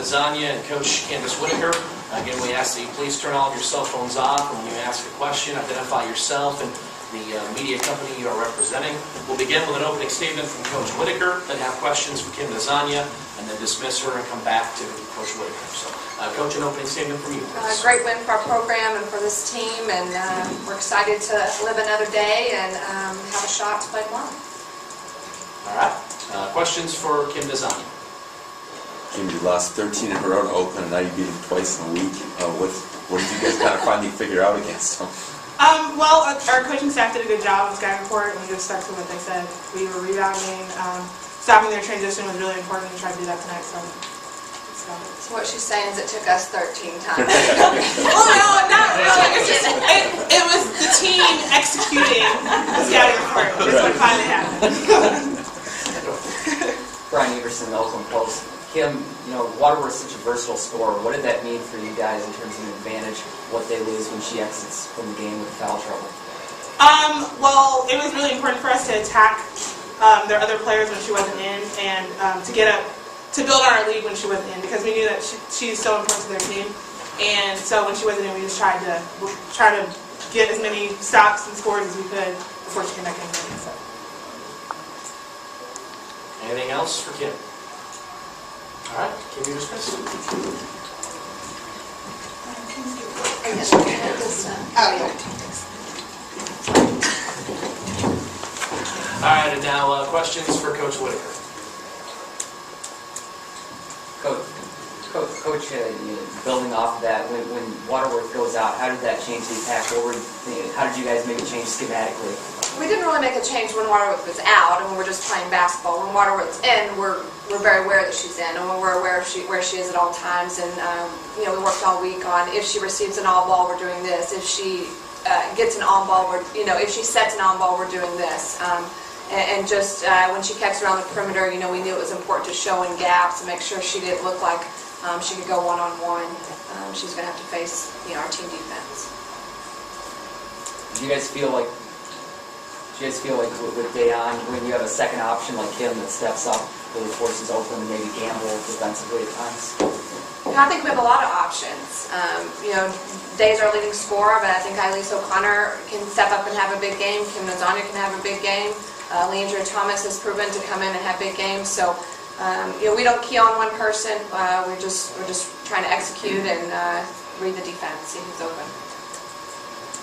Desanya and Coach Candace Whitaker. Again, we ask that you please turn all of your cell phones off when you ask a question. Identify yourself and the media company you are representing. We'll begin with an opening statement from Coach Whitaker, then have questions for Kim Desanya, and then dismiss her and come back to Coach Whitaker. So, Coach, an opening statement from you, please. Great win for our program and for this team, and we're excited to live another day and have a shot to play tomorrow. All right. Questions for Kim Desanya? Kim, you lost 13 in a row to Oakland, and now you beat them twice in a week. What did you guys kind of finally figure out against them? Well, our coaching staff did a good job on Sky Report, and we just stuck to what they said. We were rebounding, stopping their transition was really important, and we tried to do that tonight. So what she's saying is it took us 13 times. Well, no, not really. It was the team executing the scouting report. That's what finally happened. Brian Everson, the Oakland Post. Kim, Waterworth's such a versatile scorer. What did that mean for you guys in terms of an advantage, what they lose when she exits from the game with foul trouble? Well, it was really important for us to attack their other players when she wasn't in, and to build on our lead when she wasn't in, because we knew that she's so important to their team. And so when she wasn't in, we just tried to get as many stops and scores as we could before she came back in. So. Anything else for Kim? All right, Kim, you're dismissed. All right, and now questions for Coach Whitaker. Coach, building off of that, when Waterworth goes out, how did that change the attack? How did you guys make a change schematically? We didn't really make a change when Waterworth was out, and when we're just playing basketball. When Waterworth's in, we're very aware that she's in, and we're aware of where she is at all times. And we worked all week on if she receives an all ball, we're doing this. If she gets an on ball, if she sets an on ball, we're doing this. And just when she catches around the perimeter, we knew it was important to show in gaps and make sure she didn't look like she could go one-on-one. She's going to have to face our team defense. Do you guys feel like with Dayon, when you have a second option like Kim that steps up, really forces Oakland to maybe gamble defensively at times? I think we have a lot of options. Day's our leading scorer, but I think Elise O'Connor can step up and have a big game. Kim Desanya can have a big game. Leandria Thomas has proven to come in and have big games. So, we don't key on one person. We're just trying to execute and read the defense, see who's open.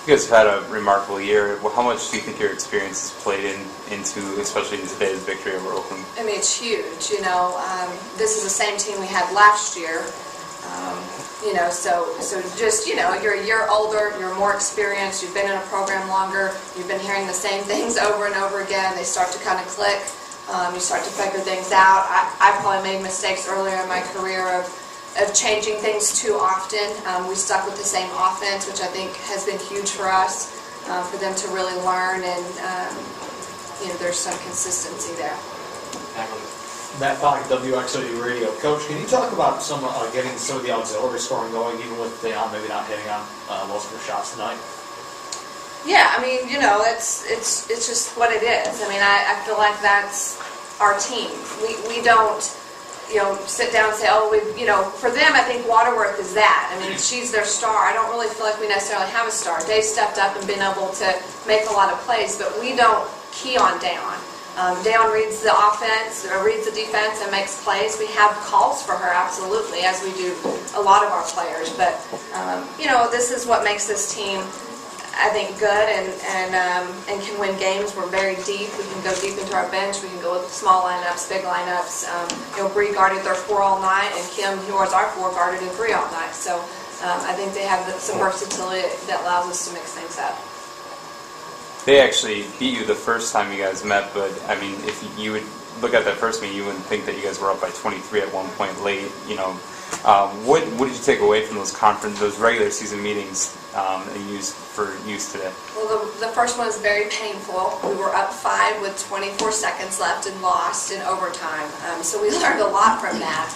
You guys have had a remarkable year. How much do you think your experience has played into, especially in today's victory over Oakland? I mean, it's huge. This is the same team we had last year. So just you're a year older, you're more experienced, you've been in a program longer, you've been hearing the same things over and over again. They start to kind of click. You start to figure things out. I probably made mistakes earlier in my career of changing things too often. We stuck with the same offense, which I think has been huge for us, for them to really learn, and there's some consistency there. Matt Pock, WXOU Radio. Coach, can you talk about getting some of the auxiliary scoring going, even with Dayon maybe not hitting on most of her shots tonight? Yeah, I mean, it's just what it is. I mean, I feel like that's our team. We don't sit down and say, for them, I think Waterworth is that. I mean, she's their star. I don't really feel like we necessarily have a star. Dave stepped up and been able to make a lot of plays, but we don't key on Dayon. Dayon reads the offense, reads the defense, and makes plays. We have calls for her, absolutely, as we do a lot of our players. But, this is what makes this team, I think, good and can win games. We're very deep. We can go deep into our bench. We can go with small lineups, big lineups. Bree guarded their 4 all night, and Kim, who was our 4, guarded in 3 all night. So I think they have some versatility that allows us to mix things up. They actually beat you the first time you guys met, but I mean, if you would look at that first meeting, you wouldn't think that you guys were up by 23 at one point late. What did you take away from those regular season meetings and use today? Well, the first one was very painful. We were up 5 with 24 seconds left and lost in overtime. So we learned a lot from that.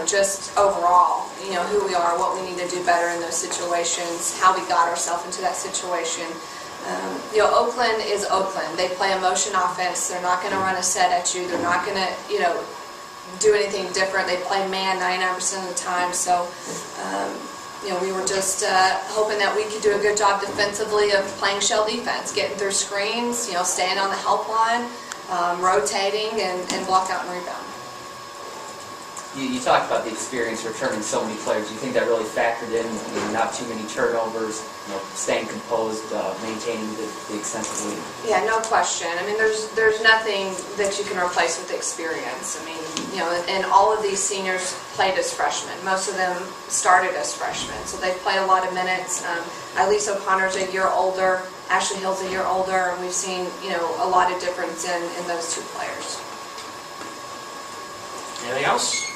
Just overall, who we are, what we need to do better in those situations, how we got ourselves into that situation. Oakland is Oakland. They play a motion offense. They're not going to run a set at you. They're not going to, do anything different. They play man 99% of the time, so we were just hoping that we could do a good job defensively of playing shell defense, getting through screens, staying on the help line, rotating, and block out and rebound. You talked about the experience returning so many players. Do you think that really factored in, not too many turnovers, staying composed, maintaining the extensive lead? Yeah, no question. I mean, there's nothing that you can replace with experience. I mean, and all of these seniors played as freshmen. Most of them started as freshmen, so they've played a lot of minutes. Elise O'Connor's a year older, Ashley Hill's a year older, and we've seen, a lot of difference in those two players. Anything else?